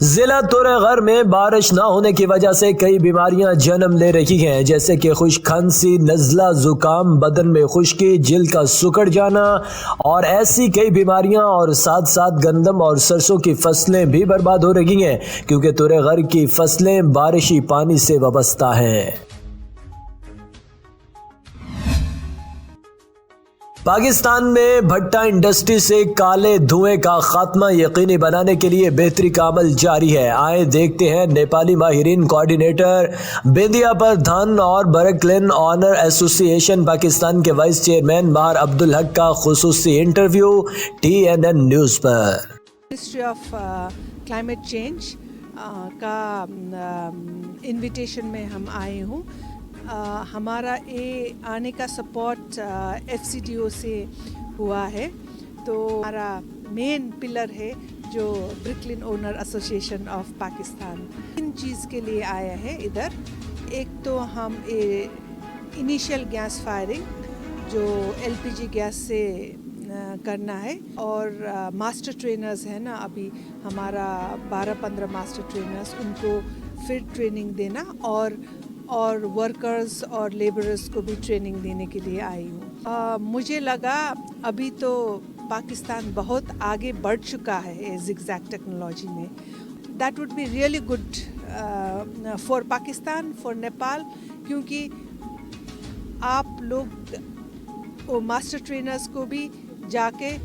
ضلع تورغر میں بارش نہ ہونے کی وجہ سے کئی بیماریاں جنم لے رہی ہیں، جیسے کہ خشک کھانسی، نزلہ، زکام، بدن میں خشکی، جلد کا سکڑ جانا اور ایسی کئی بیماریاں، اور ساتھ ساتھ گندم اور سرسوں کی فصلیں بھی برباد ہو رہی ہیں کیونکہ تورغر کی فصلیں بارشی پانی سے وابستہ ہیں۔ پاکستان میں بھٹا انڈسٹری سے کالے دھوئیں کا خاتمہ یقینی بنانے کے لیے بہتری کا عمل جاری ہے۔ آئے دیکھتے ہیں نیپالی ماہرین کوآرڈینیٹر بیندیا پردھان اور برکلن آنر ایسوسی ایشن پاکستان کے وائس چیئرمین ماہر عبدالحق کا خصوصی interview TNN news per. Ministry of climate change کا انویٹیشن میں ہم آئے ہوں۔ ہمارا آنے کا سپورٹ FCDO سے ہوا ہے، تو ہمارا مین پلر ہے جو برکلن اونر ایسوسیشن آف پاکستان۔ ان چیز کے لیے آیا ہے ادھر، ایک تو ہم انیشیل گیس فائرنگ جو LPG گیس سے کرنا ہے، اور ماسٹر ٹرینرز ہیں نا، ابھی ہمارا 12-15 ماسٹر ٹرینرز، ان کو پھر ٹریننگ دینا، اور ورکرز اور لیبرز کو بھی ٹریننگ دینے کے لیے آئی ہوں۔ مجھے لگا ابھی تو پاکستان بہت آگے بڑھ چکا ہے زگ زیگ ٹیکنالوجی میں۔ That would be really good for Pakistan, for Nepal, کیونکہ آپ لوگ وہ ماسٹر ٹرینرز کو بھی جا کے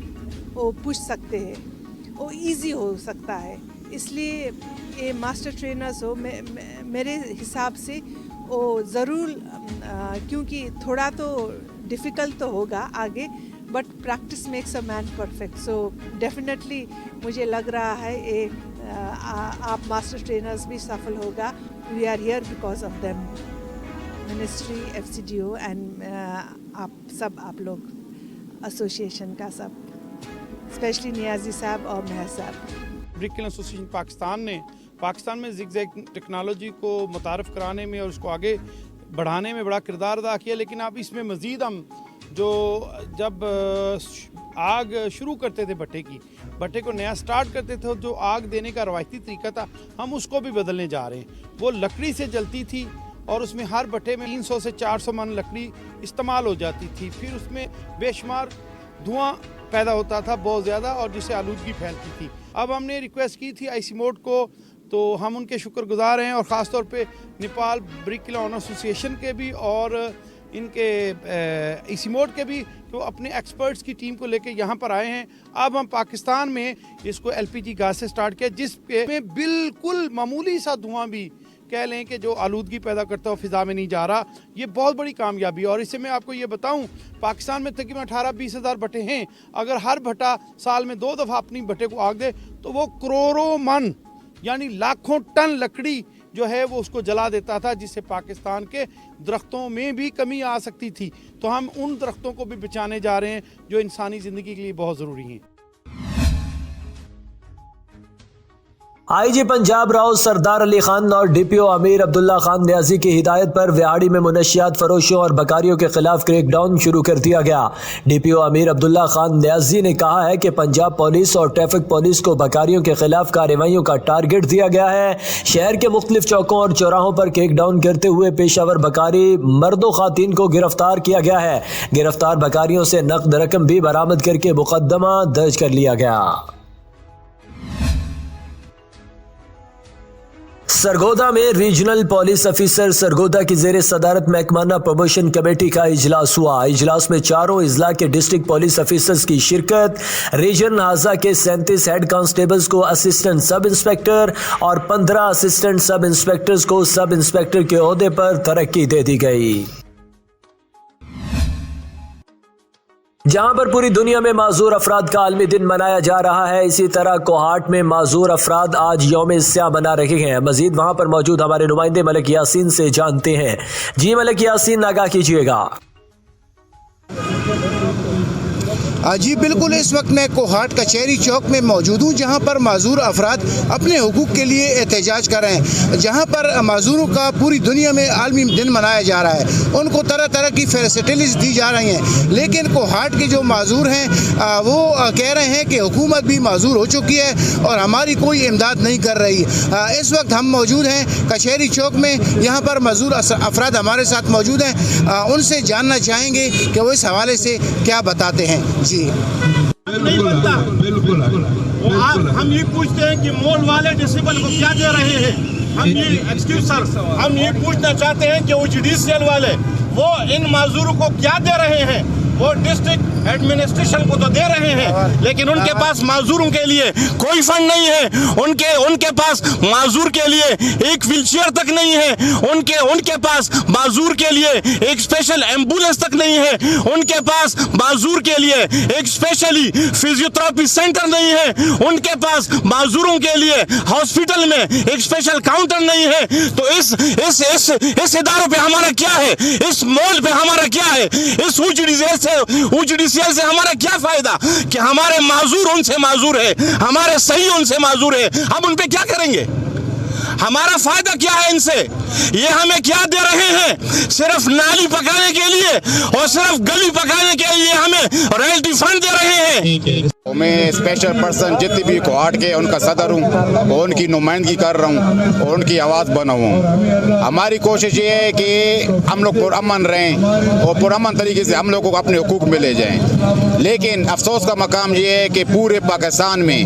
وہ پوچھ سکتے ہیں، وہ ایزی ہو سکتا ہے۔ اس لیے یہ ماسٹر ٹرینرز ہو، میرے حساب سے وہ ضرور، کیونکہ تھوڑا تو ڈیفیکلٹ تو ہوگا آگے، but practice makes a man perfect, so definitely مجھے لگ رہا ہے آپ ماسٹر ٹرینرز بھی سفل ہوگا۔ We are here because of them, ministry, FCDO and آپ لوگ ایسوسیشن کا سب، اسپیشلی نیازی صاحب اور مہر صاحب۔ برکلن ایسوسیشن پاکستان میں زگ زیگ ٹیکنالوجی کو متعارف کرانے میں اور اس کو آگے بڑھانے میں بڑا کردار ادا کیا، لیکن اب اس میں مزید ہم جب آگ شروع کرتے تھے بھٹے کو نیا سٹارٹ کرتے تھے، جو آگ دینے کا روایتی طریقہ تھا ہم اس کو بھی بدلنے جا رہے ہیں۔ وہ لکڑی سے جلتی تھی اور اس میں ہر بھٹے میں 300 سے 400 من لکڑی استعمال ہو جاتی تھی، پھر اس میں بے شمار دھواں پیدا ہوتا تھا بہت زیادہ، اور جس سے آلودگی پھیلتی تھی۔ اب ہم نے ریکویسٹ کی تھی ICMOD کو، تو ہم ان کے شکر گزار ہیں، اور خاص طور پہ نیپال برکلن آنر ایسوسیشن کے بھی اور ان کے ICMOD کے بھی، کہ وہ اپنے ایکسپرٹس کی ٹیم کو لے کے یہاں پر آئے ہیں۔ اب ہم پاکستان میں اس کو LPG گیس سے سٹارٹ کیا، جس پہ بالکل معمولی سا دھواں بھی کہہ لیں کہ جو آلودگی پیدا کرتا ہو فضا میں نہیں جا رہا۔ یہ بہت بڑی کامیابی ہے، اور اس سے میں آپ کو یہ بتاؤں، پاکستان میں تقریباً 18-20 ہزار بھٹے ہیں۔ اگر ہر بھٹا سال میں 2 دفعہ اپنی بھٹے کو آگ دے تو وہ کروڑوں من، یعنی لاکھوں ٹن لکڑی جو ہے وہ اس کو جلا دیتا تھا، جس سے پاکستان کے درختوں میں بھی کمی آ سکتی تھی۔ تو ہم ان درختوں کو بھی بچانے جا رہے ہیں جو انسانی زندگی کے لیے بہت ضروری ہیں۔ IG پنجاب راؤ سردار علی خان اور DPO امیر عبداللہ خان نیازی کی ہدایت پر ویاڑی میں منشیات فروشوں اور بکاریوں کے خلاف کریک ڈاؤن شروع کر دیا گیا۔ DPO امیر عبداللہ خان نیازی نے کہا ہے کہ پنجاب پولیس اور ٹریفک پولیس کو بکاریوں کے خلاف کارروائیوں کا ٹارگٹ دیا گیا ہے۔ شہر کے مختلف چوکوں اور چوراہوں پر کریک ڈاؤن کرتے ہوئے پیشہ ور بکاری مرد و خواتین کو گرفتار کیا گیا ہے۔ گرفتار بکاریوں سے نقد رقم بھی برآمد کر کے مقدمہ درج کر لیا گیا۔ سرگودا میں ریجنل پولیس آفیسر سرگودا کی زیر صدارت محکمانہ پروموشن کمیٹی کا اجلاس ہوا۔ اجلاس میں چاروں اضلاع کے ڈسٹرکٹ پولیس آفیسرز کی شرکت۔ ریجن ہازا کے 37 ہیڈ کانسٹیبلز کو اسسٹنٹ سب انسپکٹر اور 15 اسسٹنٹ سب انسپکٹرز کو سب انسپکٹر کے عہدے پر ترقی دے دی گئی۔ جہاں پر پوری دنیا میں معذور افراد کا عالمی دن منایا جا رہا ہے، اسی طرح کوہاٹ میں معذور افراد آج یوم سیاہ منا رہے ہیں۔ مزید وہاں پر موجود ہمارے نمائندے ملک یاسین سے جانتے ہیں۔ جی ملک یاسین، آگاہ کیجیے گا۔ جی بالکل، اس وقت میں کوہاٹ کچہری چوک میں موجود ہوں، جہاں پر معذور افراد اپنے حقوق کے لیے احتجاج کر رہے ہیں، جہاں پر معذوروں کا پوری دنیا میں عالمی دن منایا جا رہا ہے، ان کو طرح طرح کی فیسلٹیز دی جا رہی ہیں، لیکن کوہاٹ کے جو معذور ہیں وہ کہہ رہے ہیں کہ حکومت بھی معذور ہو چکی ہے اور ہماری کوئی امداد نہیں کر رہی۔ اس وقت ہم موجود ہیں کچہری چوک میں، یہاں پر معذور افراد ہمارے ساتھ موجود ہیں، ان سے جاننا چاہیں گے کہ وہ اس حوالے سے کیا بتاتے ہیں۔ جی نہیں بنتا، بالکل ہم یہ پوچھتے ہیں کہ مال والے ڈسیبل کو کیا دے رہے ہیں، ہم یہ ایکسکیوز سر، ہم یہ پوچھنا چاہتے ہیں کہ وہ جوڈیشل والے وہ ان معذوروں کو کیا دے رہے ہیں، وہ ڈسٹرکٹ ایڈمنسٹریشن کو تو دے رہے ہیں، لیکن ان کے پاس معذوروں کے لیے کوئی فنڈ نہیں ہے، ان کے پاس معذور کے لیے ایک ویل چیئر تک نہیں ہے، ان کے پاس معذور کے لیے ایک اسپیشل ایمبولینس تک نہیں ہے، ان کے پاس معذور کے لیے ایک اسپیشلی فزیوتھراپی سینٹر نہیں ہے، ان کے پاس معذوروں کے لیے ہاسپٹل میں ایک اسپیشل کاؤنٹر نہیں ہے۔ تو اس اداروں پہ ہمارا کیا ہے، اس مال پہ ہمارا کیا ہے، اس جوڈیشل سے ہمارا کیا فائدہ کہ ہمارے معذور ان سے معذور ہے، ہمارے صحیح ان سے معذور ہے، ہم ان پہ کیا کریں گے؟ ہمارا فائدہ کیا ہے ان سے؟ یہ ہمیں کیا دے رہے ہیں؟ صرف نالی پکانے کے لیے اور صرف گلی پکانے کے لیے ہمیں رائلٹی فنڈ دے رہے ہیں۔ میں اسپیشل پرسن جتنی بھی کوہاٹ کے ان کا صدر ہوں اور ان کی نمائندگی کر رہا ہوں اور ان کی آواز بنا ہوں۔ ہماری کوشش یہ ہے کہ ہم لوگ پرامن رہیں اور پرامن طریقے سے ہم لوگوں کو اپنے حقوق ملے جائیں، لیکن افسوس کا مقام یہ ہے کہ پورے پاکستان میں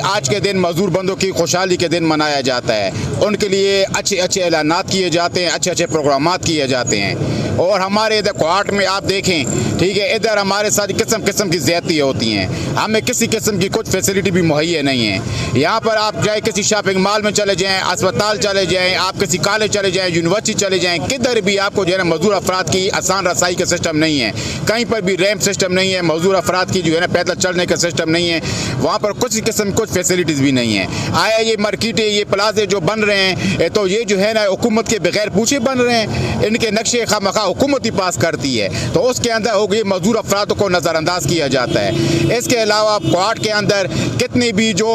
آج کے دن مزدور بندوں کی خوشحالی کے دن منایا جاتا ہے، ان کے لیے اچھے اچھے اعلانات کیے جاتے ہیں، اچھے اچھے پروگرامات کیے جاتے ہیں، اور ہمارے ادھر کوہاٹ میں آپ دیکھیں، ٹھیک ہے، ادھر ہمارے ساتھ قسم کی زیادتی ہوتی ہیں، ہمیں کسی قسم کی کچھ فیسلٹی بھی مہیا نہیں ہے۔ یہاں پر آپ چاہے کسی شاپنگ مال میں چلے جائیں، اسپتال چلے جائیں، آپ کسی کالج چلے جائیں، یونیورسٹی چلے جائیں، کدھر بھی آپ کو جو ہے نا مزدور افراد کی آسان رسائی کا سسٹم نہیں ہے، کہیں پر بھی ریمپ سسٹم نہیں ہے، مزدور افراد کی جو ہے نا پیدل چلنے کا سسٹم نہیں ہے، وہاں پر کچھ قسم کچھ فیسلٹیز بھی نہیں ہیں۔ آیا یہ مارکیٹیں، یہ پلازے جو بن رہے ہیں تو یہ جو ہے نا حکومت کے بغیر پوچھے بن رہے ہیں، ان کے نقشے خواہ حکومت ہی پاس کرتی ہے، تو اس کے اندر ہو گئی مزدور افراد کو نظر انداز کیا جاتا ہے۔ اس کے علاوہ کوہاٹ کے اندر کتنے بھی جو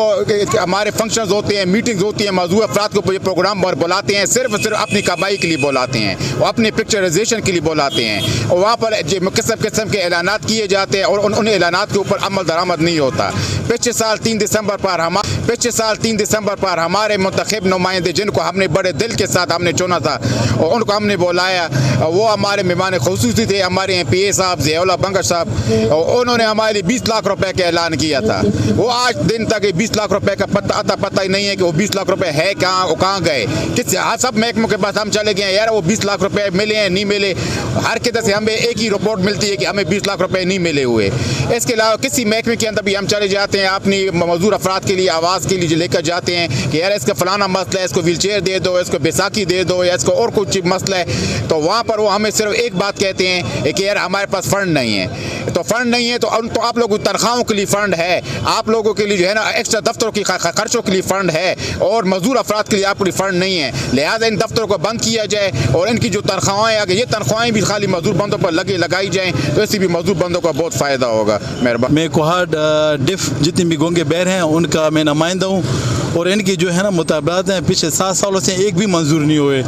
ہمارے فنکشنز ہوتے ہیں، میٹنگز ہوتی ہیں، مزدور افراد کو یہ پروگرام بلاتے ہیں، صرف اپنی کمائی کے لیے بلاتے ہیں اور اپنی پکچرائزیشن کے لیے بلاتے ہیں، اور وہاں پر قسم کے اعلانات کیے جاتے ہیں اور ان اعلانات کے اوپر عمل درآمد نہیں ہوتا۔ پچھلے سال 3 دسمبر پر ہمارے منتخب نمائندے جن کو ہم نے بڑے دل کے ساتھ ہم نے چنا تھا اور ان کو ہم نے بلایا، وہ ہمارے مہمان خصوصی تھے، ہمارے ایم پی اے صاحب ضیاء اللہ بنگش صاحب، اور انہوں نے ہمارے لیے 20 لاکھ روپے کا اعلان کیا تھا۔ وہ آج دن تک 20 لاکھ روپے کا پتہ ہی نہیں ہے کہ وہ 20 لاکھ روپے ہے کہاں، وہ کہاں گئے، سب محکموں کے پاس ہم چلے گئے یار وہ 20 لاکھ روپے ملے ہیں نہیں ملے، ہر کدھر سے ہمیں ایک ہی رپورٹ ملتی ہے کہ ہمیں 20 لاکھ روپے نہیں ملے ہوئے۔ اس کے علاوہ کسی محکمے کے اندر بھی ہم چلے جاتے ہیں، اپنی مزدور افراد کے لیے آواز کے لیے لے کر جاتے ہیں کہ یار اس کا فلانا مسئلہ ہے، اس کو ویل چیئر دے دو، اس کو بیساکھی دے دو، یا اس کو اور کچھ مسئلہ ہے، تو وہاں پر وہ ہمیں صرف ایک بات کہتے ہیں کہ یار ہمارے پاس فنڈ نہیں ہے۔ تو فنڈ نہیں ہے تو آپ لوگوں کی تنخواہوں کے لیے فنڈ ہے، آپ لوگوں کے لیے جو ہے نا ایکسٹرا دفتروں کی خرچوں کے لیے فنڈ ہے، اور مزدور افراد کے لیے آپ کو فنڈ نہیں ہے، لہٰذا ان دفتروں کو بند کیا جائے اور ان کی جو تنخواہیں اگر یہ تنخواہیں بھی خالی مزدور بندوں پر لگائی جائیں تو اس سے بھی مزدور بندوں کا بہت فائدہ ہوگا۔ مہربانی۔ میں کوہاٹ ڈف جتنی بھی گونگے بہر ہیں ان کا میں نمائندہ ہوں، اور ان کی جو ہے نا مطالبات ہیں پچھلے 7 سالوں سے ایک بھی منظور نہیں ہوئے۔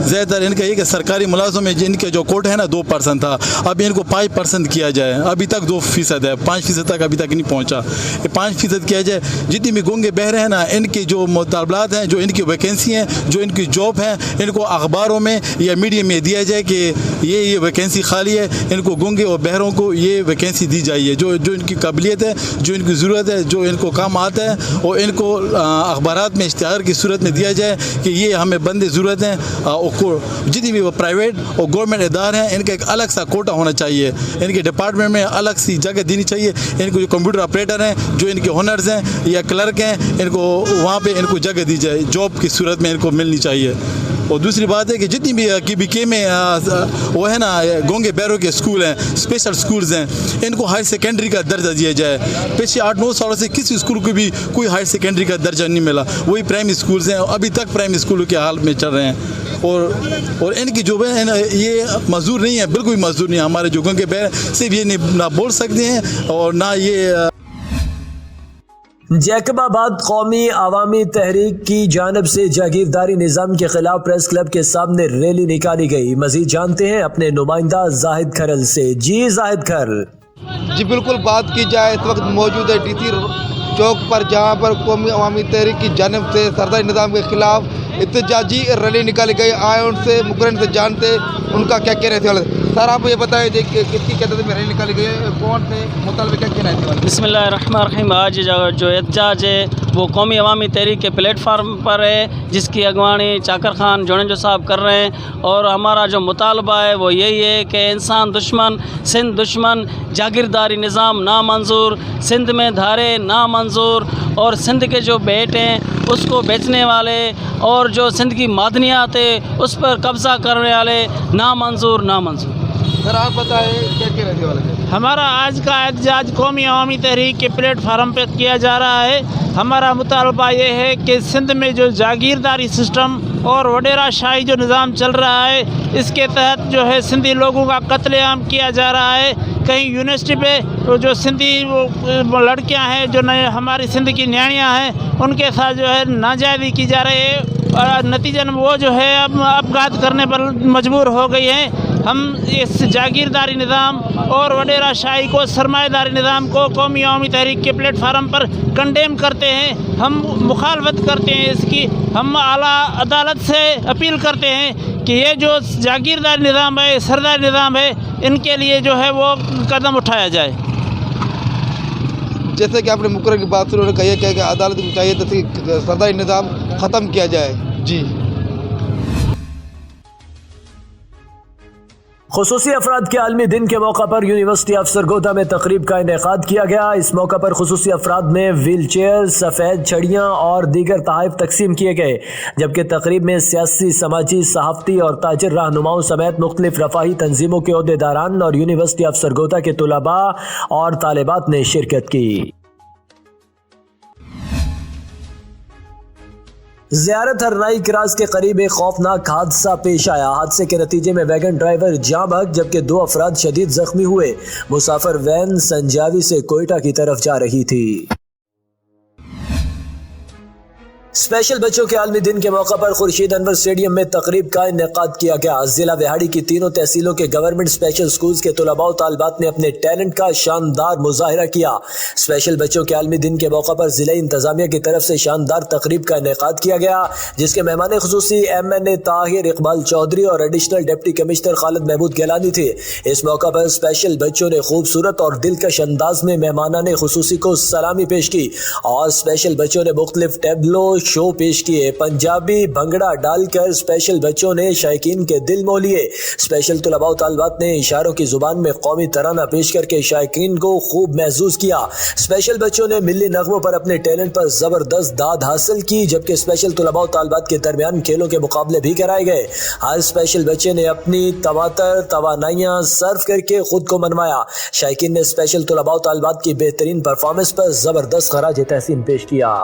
زیادہ تر ان کا یہ کہ سرکاری ملازم میں جن کے جو کوٹ ہے نا 2% تھا، ابھی ان کو 5% کیا جائے، ابھی تک 2% ہے، 5% تک ابھی تک نہیں پہنچا، 5% کیا جائے۔ جتنی بھی گونگے بہرے ہیں نا ان کی جو مطالبات ہیں، جو ان کی ویکینسی ہیں، جو ان کی جاب ہیں، ان کو اخباروں میں یا میڈیا میں دیا جائے کہ یہ ویکینسی خالی ہے، ان کو گونگے اور بہروں کو یہ ویکینسی دی جائیے، جو ان کی قابلیت ہے، جو ان کی ضرورت ہے، جو ان کو کام آتا ہے، اور ان کو اخبارات میں اشتہار کی صورت میں دیا جائے کہ یہ ہمیں بندے ضرورت ہیں۔ جتنی بھی وہ پرائیویٹ اور گورنمنٹ ادارے ہیں ان کا ایک الگ سا کوٹا ہونا چاہیے، ان کے ڈپارٹمنٹ میں الگ سی جگہ دینی چاہیے، ان کو جو کمپیوٹر آپریٹر ہیں، جو ان کے ہنرز ہیں یا کلرک ہیں، ان کو وہاں پہ ان کو جگہ دی جائے، جاب کی صورت میں ان کو ملنی چاہیے۔ اور دوسری بات ہے کہ جتنی بھی KBK میں وہ ہے نا گونگے بہروں کے اسکول ہیں، اسپیشل اسکولز ہیں، ان کو ہائر سیکنڈری کا درجہ دیا جائے. پچھلے 8-9 سالوں سے کسی اسکول کو بھی کوئی ہائر سیکنڈری کا درجہ نہیں ملا. وہی پرائمری اسکولز ہیں، ابھی تک پرائمری اسکولوں کے حال میں چل رہے ہیں. اور ان کی جو ہے نا یہ معذور نہیں ہے، بالکل معذور نہیں ہے. ہمارے جو گونگے بہر صرف یہ نہ بول سکتے ہیں اور نہ یہ. جیکب آباد قومی عوامی تحریک کی جانب سے جاگیرداری نظام کے خلاف پریس کلب کے سامنے ریلی نکالی گئی. مزید جانتے ہیں اپنے نمائندہ زاہد کھرل سے. جی زاہد کھرل. جی بالکل، بات کی جائے اس وقت موجود ہے DC چوک پر، جہاں پر قومی عوامی تحریک کی جانب سے سرداری نظام کے خلاف احتجاجی ریلی نکالی گئی. آئے ان سے مقرن سے جانتے ان کا کیا کہنا ہے. سر آپ یہ بتائیں کہ کس کی قیادت میں ریلی نکالی گئی ہے، کون سے مطالبے کیا کہنا ہے. بسم اللہ الرحمن الرحیم. آج جو احتجاج ہے وہ قومی عوامی تحریک کے پلیٹ فارم پر ہے، جس کی اگوانی چاکر خان جوڑنجو صاحب کر رہے ہیں. اور ہمارا جو مطالبہ ہے وہ یہی ہے کہ انسان دشمن، سندھ دشمن، جاگیرداری نظام نامنظور، سندھ میں دھارے نامنظور، اور سندھ کے جو بیٹ ہیں اس کو بیچنے والے اور جو سندھ کی معدنیات ہے اس پر قبضہ کرنے والے نامنظور نامنظور. سر آپ بتائیں کیا کہنا ہے والے. ہمارا آج کا احتجاج قومی عوامی تحریک کے پلیٹ فارم پہ کیا جا رہا ہے. ہمارا مطالبہ یہ ہے کہ سندھ میں جو جاگیرداری سسٹم اور وڈیرا شاہی جو نظام چل رہا ہے، اس کے تحت جو ہے سندھی لوگوں کا قتل عام کیا جا رہا ہے. کہیں یونیورسٹی پہ جو سندھی وہ لڑکیاں ہیں جو ہماری سندھ کی نیاڑیاں ہیں ان کے ساتھ جو ہے ناجائزی کی جا رہی ہے، اور نتیجن وہ جو ہے اب اپگھات کرنے پر مجبور ہو گئی ہیں. ہم اس جاگیرداری نظام اور وڈیرا شاہی کو، سرمایہ داری نظام کو قومی عوامی تحریک کے پلیٹ فارم پر کنڈیم کرتے ہیں. ہم مخالفت کرتے ہیں اس کی. ہم اعلیٰ عدالت سے اپیل کرتے ہیں کہ یہ جو جاگیرداری نظام ہے، سرداری نظام ہے، ان کے لیے جو ہے وہ قدم اٹھایا جائے. جیسے کہ آپ نے مقرر کی بات سنی، انہوں نے کہا کہ عدالت کو چاہیے تو سرداری نظام ختم کیا جائے. جی خصوصی افراد کے عالمی دن کے موقع پر یونیورسٹی آف سرگودا میں تقریب کا انعقاد کیا گیا. اس موقع پر خصوصی افراد میں ویل چیئر، سفید چھڑیاں اور دیگر تحائف تقسیم کیے گئے، جبکہ تقریب میں سیاسی، سماجی، صحافتی اور تاجر رہنماؤں سمیت مختلف رفاہی تنظیموں کے عہدیداران اور یونیورسٹی آف سرگودا کے طلباء اور طالبات نے شرکت کی. زیارت ہرنائی کراس کے قریب ایک خوفناک حادثہ پیش آیا. حادثے کے نتیجے میں ویگن ڈرائیور جاں بحق جبکہ 2 افراد شدید زخمی ہوئے. مسافر وین سنجاوی سے کوئٹہ کی طرف جا رہی تھی. اسپیشل بچوں کے عالمی دن کے موقع پر خورشید انور اسٹیڈیم میں تقریب کا انعقاد کیا گیا. ضلع وہاڑی کی تینوں تحصیلوں کے گورنمنٹ اسپیشل سکولز کے طلباء و طالبات نے اپنے ٹیلنٹ کا شاندار مظاہرہ کیا. اسپیشل بچوں کے عالمی دن کے موقع پر ضلعی انتظامیہ کی طرف سے شاندار تقریب کا انعقاد کیا گیا، جس کے مہمان خصوصی MNA طاہر اقبال چودھری اور ایڈیشنل ڈپٹی کمشنر خالد محمود گیلانی تھے. اس موقع پر اسپیشل بچوں نے خوبصورت اور دلکش انداز میں مہمانان خصوصی کو سلامی پیش کی اور اسپیشل بچوں نے مختلف ٹیبلو شو پیش کیے. پنجابی بھنگڑا ڈال کر اسپیشل بچوں نے شائقین کے دل مو لیے. اسپیشل طلباء و طالبات نے اشاروں کی زبان میں قومی ترانہ پیش کر کے شائقین کو خوب محظوظ کیا. اسپیشل بچوں نے ملی نغموں پر اپنے ٹیلنٹ پر زبردست داد حاصل کی، جبکہ اسپیشل طلباء و طالبات کے درمیان کھیلوں کے مقابلے بھی کرائے گئے. ہر اسپیشل بچے نے اپنی تواتر توانائیاں صرف کر کے خود کو منوایا. شائقین نے اسپیشل طلباء و طالبات کی بہترین پرفارمنس پر زبردست خراج تحسین پیش کیا.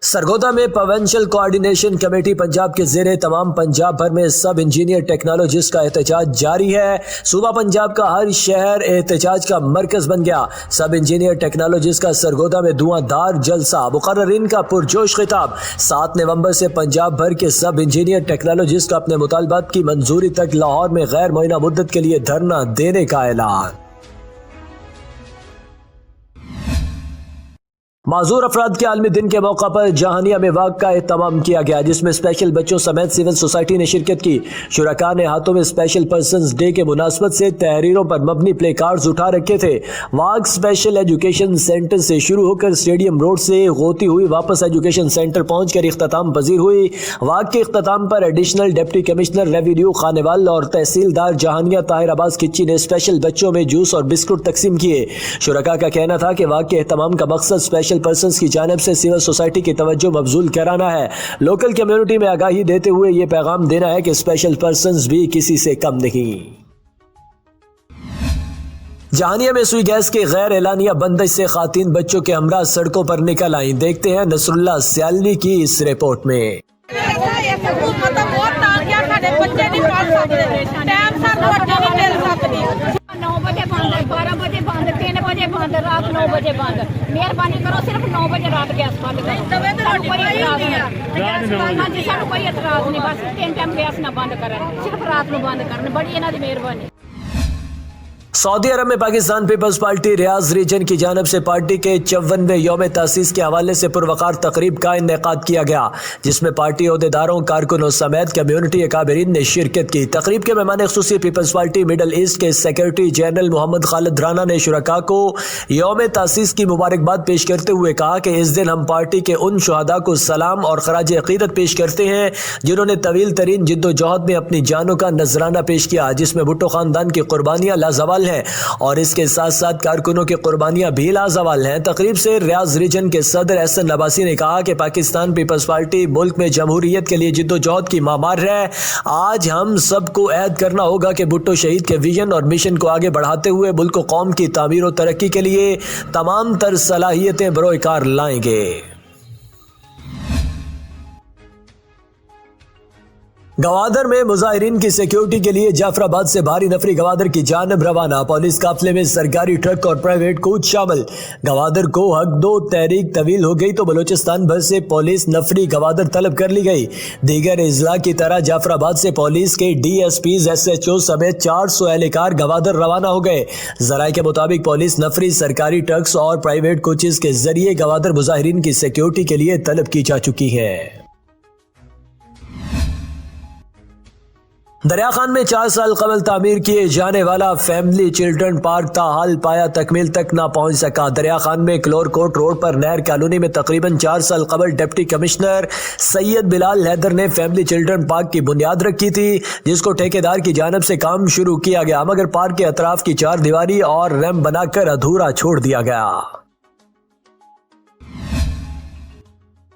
سرگودا میں پروونشل کوآرڈینیشن کمیٹی پنجاب کے زیر تمام پنجاب بھر میں سب انجینئر ٹیکنالوجسٹ کا احتجاج جاری ہے. صوبہ پنجاب کا ہر شہر احتجاج کا مرکز بن گیا. سب انجینئر ٹیکنالوجسٹ کا سرگودا میں دھواں دار جلسہ، مقررین کا پرجوش خطاب. 7 نومبر سے پنجاب بھر کے سب انجینئر ٹیکنالوجسٹ کا اپنے مطالبات کی منظوری تک لاہور میں غیر معینہ مدت کے لیے دھرنا دینے کا اعلان. معذور افراد کے عالمی دن کے موقع پر جہانیہ میں واک کا اہتمام کیا گیا، جس میں اسپیشل بچوں سمیت سول سوسائٹی نے شرکت کی. شرکاء نے ہاتھوں میں اسپیشل پرسنز ڈے کے مناسبت سے تحریروں پر مبنی پلے کارڈز اٹھا رکھے تھے. واک اسپیشل ایجوکیشن سینٹر سے شروع ہو کر اسٹیڈیم روڈ سے ہوتی ہوئی واپس ایجوکیشن سینٹر پہنچ کر اختتام پذیر ہوئی. واک کے اختتام پر additional deputy commissioner revenue Khanewal اور تحصیلدار جہانیہ طاہر عباس کچی نے اسپیشل بچوں میں جوس اور بسکٹ تقسیم کیے. شرکاء کا کہنا تھا کہ واک کے اہتمام کا مقصد اسپیشل اسپیشل پرسنز کی جانب سے سول سوسائٹی کی توجہ مبذول کرانا ہے. لوکل کمیونٹی میں آگاہی دیتے ہوئے یہ پیغام دینا ہے کہ اسپیشل پرسنز بھی کسی سے کم نہیں. جہانیہ میں سوئی گیس کے غیر اعلانیہ بندش سے خواتین بچوں کے ہمراہ سڑکوں پر نکل آئیں. دیکھتے ہیں نصر اللہ سیالوی کی اس رپورٹ میں. مہربانی کرو صرف 9 بجے رات گیس بند کرو. کوئی اعتراض نہیں, بس 3 ٹائم گیس نہ بند کریں, صرف رات نو بند کریں. بڑی انہاں دی مہربانی. سعودی عرب میں پاکستان پیپلز پارٹی ریاض ریجن کی جانب سے پارٹی کے 54ویں یوم تاسیس کے حوالے سے پروقار تقریب کا انعقاد کیا گیا, جس میں پارٹی عہدیداروں, کارکنوں سمیت کمیونٹی اکابرین نے شرکت کی. تقریب کے مہمان خصوصی پیپلز پارٹی مڈل ایسٹ کے سیکرٹری جنرل محمد خالد رانا نے شرکاء کو یوم تاسیس کی مبارکباد پیش کرتے ہوئے کہا کہ اس دن ہم پارٹی کے ان شہداء کو سلام اور خراج عقیدت پیش کرتے ہیں جنہوں نے طویل ترین جد و جہد میں اپنی جانوں کا نذرانہ پیش کیا, جس میں بھٹو خاندان کی قربانیاں لازوال ہیں اور اس کے ساتھ ساتھ کارکنوں کی قربانیاں بھی لازوال ہیں. تقریب سے ریاض ریجن کے صدر احسن عباسی نے کہا کہ پاکستان پیپلز پارٹی ملک میں جمہوریت کے لیے جد و جہد کی مامار ہے. آج ہم سب کو عہد کرنا ہوگا کہ بھٹو شہید کے ویژن اور مشن کو آگے بڑھاتے ہوئے ملک و قوم کی تعمیر و ترقی کے لیے تمام تر صلاحیتیں بروئے کار لائیں گے. گوادر میں مظاہرین کی سیکیورٹی کے لیے جعفر آباد سے بھاری نفری گوادر کی جانب روانہ. پولیس قافلے میں سرکاری ٹرک اور پرائیویٹ کوچ شامل. گوادر کو حق دو تحریک طویل ہو گئی تو بلوچستان بھر سے پولیس نفری گوادر طلب کر لی گئی. دیگر اضلاع کی طرح جعفر آباد سے پولیس کے ڈی ایس پیز SHO سمیت 400 اہلکار گوادر روانہ ہو گئے. ذرائع کے مطابق پولیس نفری سرکاری ٹرکس اور پرائیویٹ کوچز کے ذریعے گوادر مظاہرین کی سیکیورٹی کے لیے طلب کی جا چکی ہے. دریا خان میں 4 سال قبل تعمیر کیے جانے والا فیملی چلڈرن پارک تاحال پایا تکمیل تک نہ پہنچ سکا. دریا خان میں کلور کوٹ روڈ پر نہر کالونی میں تقریباً 4 سال قبل ڈپٹی کمشنر سید بلال حیدر نے فیملی چلڈرن پارک کی بنیاد رکھی تھی, جس کو ٹھیکیدار کی جانب سے کام شروع کیا گیا, مگر پارک کے اطراف کی 4 دیواری اور ریمپ بنا کر ادھورا چھوڑ دیا گیا.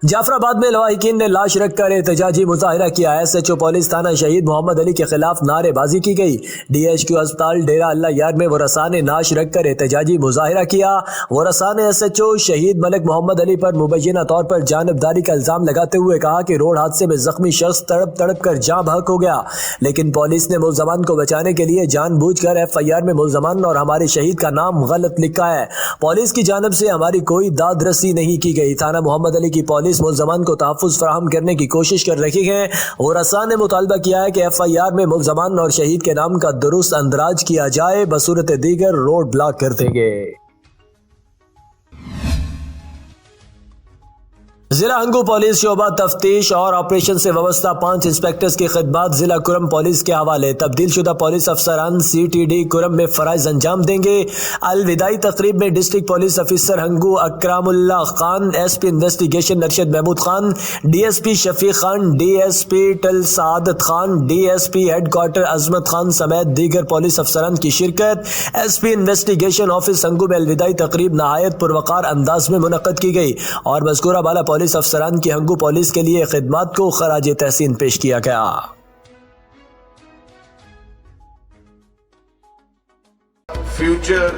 جعفر آباد میں لواحقین نے لاش رکھ کر احتجاجی مظاہرہ کیا. SHO پولیس تھانہ شہید محمد علی کے خلاف نعرے بازی کی گئی. DHQ ہسپتال ڈیرہ اللہ یار میں ورثاء نے لاش رکھ کر احتجاجی مظاہرہ کیا. ورثاء نے SHO شہید ملک محمد علی پر مبینہ طور پر جانبداری کا الزام لگاتے ہوئے کہا کہ روڈ حادثے میں زخمی شخص تڑپ تڑپ کر جاں بحق ہو گیا, لیکن پولیس نے ملزمان کو بچانے کے لیے جان بوجھ کر FIR میں ملزمان اور ہمارے شہید کا نام غلط لکھا ہے. پولیس کی جانب سے ہماری کوئی داد رسی نہیں کی گئی. تھانہ محمد علی کی پولیس ملزمان کو تحفظ فراہم کرنے کی کوشش کر رہی ہے. ورثاء نے مطالبہ کیا ہے کہ FIR میں ملزمان اور شہید کے نام کا درست اندراج کیا جائے, بصورت دیگر روڈ بلاک کر دیں گے. ضلع ہنگو پولیس شعبہ تفتیش اور آپریشن سے وابستہ 5 انسپیکٹرز کی خدمات ضلع کرم پولیس کے حوالے. تبدیل شدہ پولیس افسران CTD کرم میں فرائض انجام دیں گے. الوداعی تقریب میں district police officer Hangu Ikramullah Khan, SP investigation Arshad Mahmood Khan, DSP Shafiq Khan, DSP Thall Saadat Khan, DSP head quarter عظمت خان سمیت دیگر پولیس افسران کی شرکت. SP انویسٹیگیشن آفس ہنگو میں الوداعی تقریب نہایت پروقار انداز میں منعقد کی گئی اور مذکورہ بالا پولیس افسران کی ہنگو پولیس کے لیے خدمات کو خراج تحسین پیش کیا گیا. فیوچر